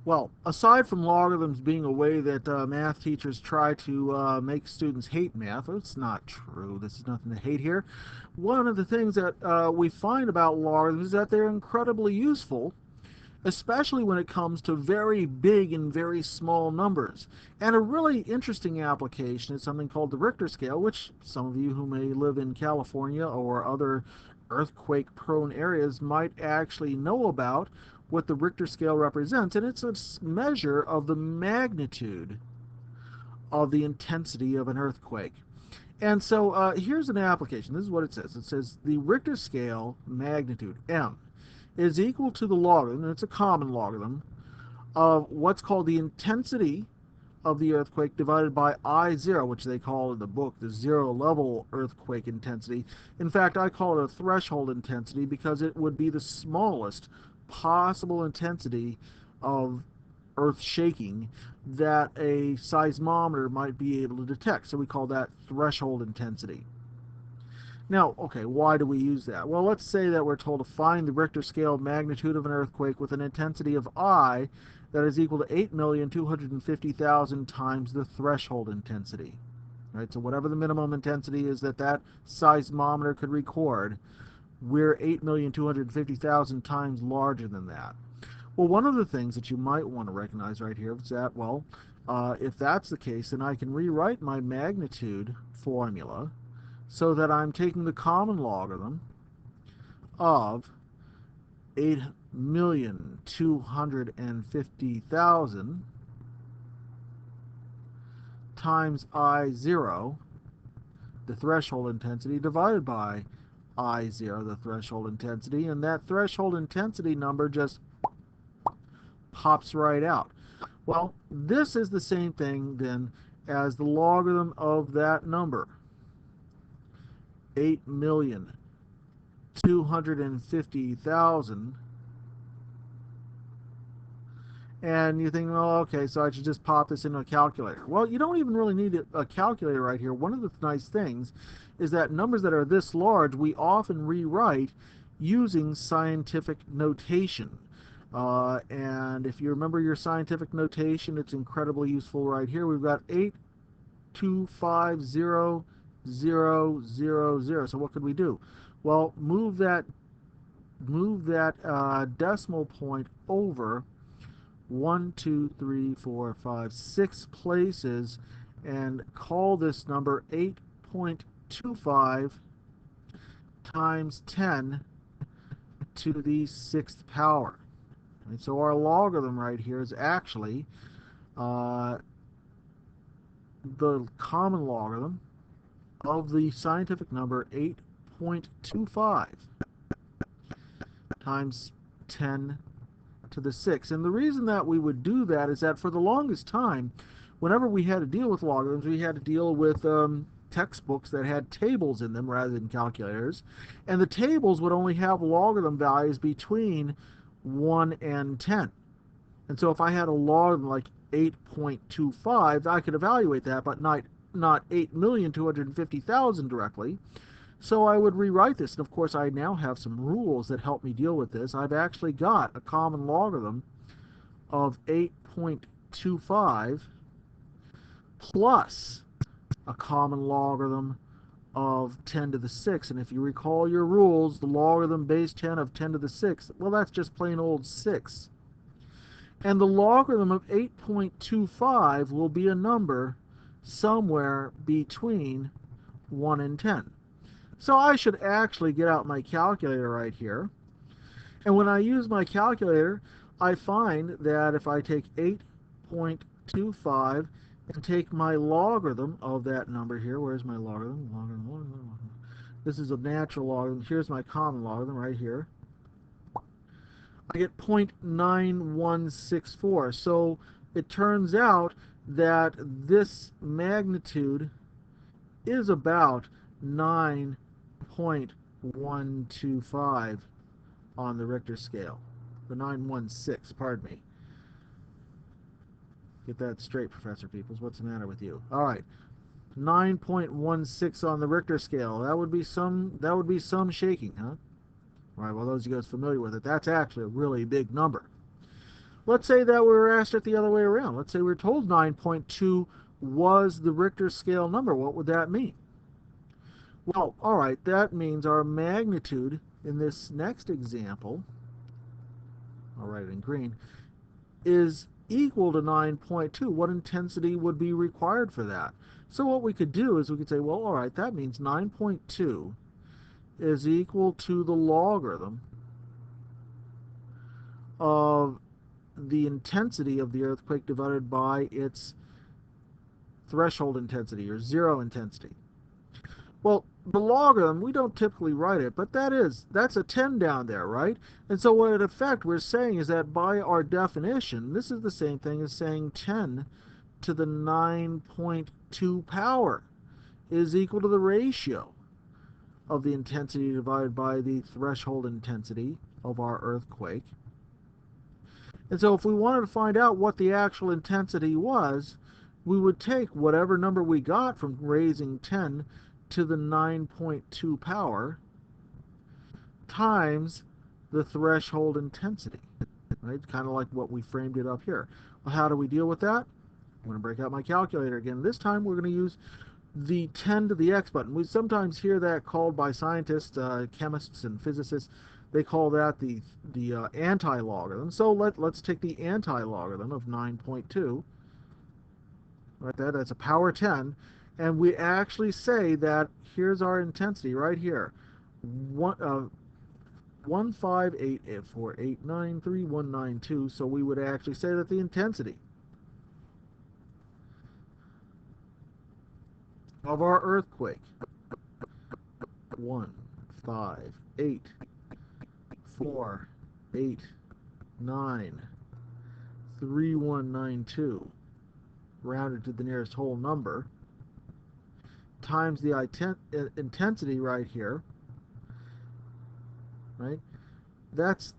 Well, aside from logarithms being a way that math teachers try to make students hate math, it's not true. This is nothing to hate here. One of the things that we find about logarithms is that they're incredibly useful, especially when it comes to very big and very small numbers. And a really interesting application is something called the Richter scale, which some of you who may live in California or other earthquake-prone areas might actually know about what the Richter scale represents. And it's a measure of the magnitude of the intensity of an earthquake. And so here's an application. This is what it says. It says the Richter scale magnitude, M, is equal to the logarithm, and it's a common logarithm, of what's called the intensity of the earthquake divided by I0, which they call in the book the zero level earthquake intensity. In fact, I call it a threshold intensity because it would be the smallest possible intensity of earth shaking that a seismometer might be able to detect. So we call that threshold intensity. Now, okay, why do we use that? Well, let's say that we're told to find the Richter scale magnitude of an earthquake with an intensity of I that is equal to 8,250,000 times the threshold intensity. Right? So whatever the minimum intensity is that that seismometer could record, we're 8,250,000 times larger than that. Well, one of the things that you might want to recognize right here is that, well, if that's the case, then I can rewrite my magnitude formula so that I'm taking the common logarithm of 8,250,000 times I0, the threshold intensity, divided by I0, the threshold intensity, and that threshold intensity number just pops right out. Well, this is the same thing then as the logarithm of that number, 8,250,000. And you think, oh, okay, so I should just pop this into a calculator. Well, you don't even really need a calculator right here. One of the nice things is that numbers that are this large, we often rewrite using scientific notation. And if you remember your scientific notation, it's incredibly useful right here. We've got 8,250,000. So what could we do? Well, move that decimal point over 1, 2, 3, 4, 5, 6 places and call this number 8.25 times 10 to the 6th power. And so our logarithm right here is actually the common logarithm of the scientific number 8.25 times 10 to the 6. And the reason that we would do that is that for the longest time, whenever we had to deal with logarithms, we had to deal with textbooks that had tables in them rather than calculators. And the tables would only have logarithm values between 1 and 10. And so if I had a logarithm like 8.25, I could evaluate that, but not 8,250,000 directly. So I would rewrite this, and of course I now have some rules that help me deal with this. I've actually got a common logarithm of 8.25 plus a common logarithm of 10 to the 6. And if you recall your rules, the logarithm base 10 of 10 to the 6, well, that's just plain old 6. And the logarithm of 8.25 will be a number somewhere between 1 and 10. So I should actually get out my calculator right here. And when I use my calculator, I find that if I take 8.25 and take my logarithm of that number here, where's my logarithm? This is a natural logarithm. Here's my common logarithm right here. I get 0.9164. So it turns out that this magnitude is about 9.125 on the Richter scale. The 916, pardon me. Get that straight, Professor Peoples. What's the matter with you? All right. 9.16 on the Richter scale. That would be some shaking, huh? All right, well, those of you guys familiar with it, that's actually a really big number. Let's say that we were asked it the other way around. Let's say we were told 9.2 was the Richter scale number. What would that mean? Well, all right, that means our magnitude in this next example, I'll write it in green, is equal to 9.2. What intensity would be required for that? So what we could do is we could say, well, all right, that means 9.2 is equal to the logarithm of the intensity of the earthquake divided by its threshold intensity, or zero intensity. Well, the logarithm, we don't typically write it, but that's a 10 down there, right? And so what in effect we're saying is that by our definition, this is the same thing as saying 10 to the 9.2 power is equal to the ratio of the intensity divided by the threshold intensity of our earthquake. And so if we wanted to find out what the actual intensity was, we would take whatever number we got from raising 10 to the 9.2 power times the threshold intensity. Right? Kind of like what we framed it up here. Well, how do we deal with that? I'm going to break out my calculator again. This time we're going to use the 10 to the x button. We sometimes hear that called by scientists, chemists, and physicists. They call that the anti-logarithm. So let's take the anti-logarithm of 9.2. Right there, that's a power 10. And we actually say that here's our intensity right here. 15848939192. So we would actually say that the intensity of our earthquake, 15848939192, rounded to the nearest whole number, times the intensity right here, right? That's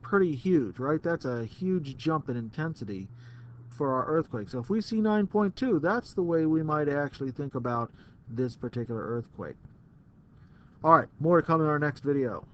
pretty huge, right? That's a huge jump in intensity for our earthquake. So if we see 9.2, that's the way we might actually think about this particular earthquake. All right, more to come in our next video.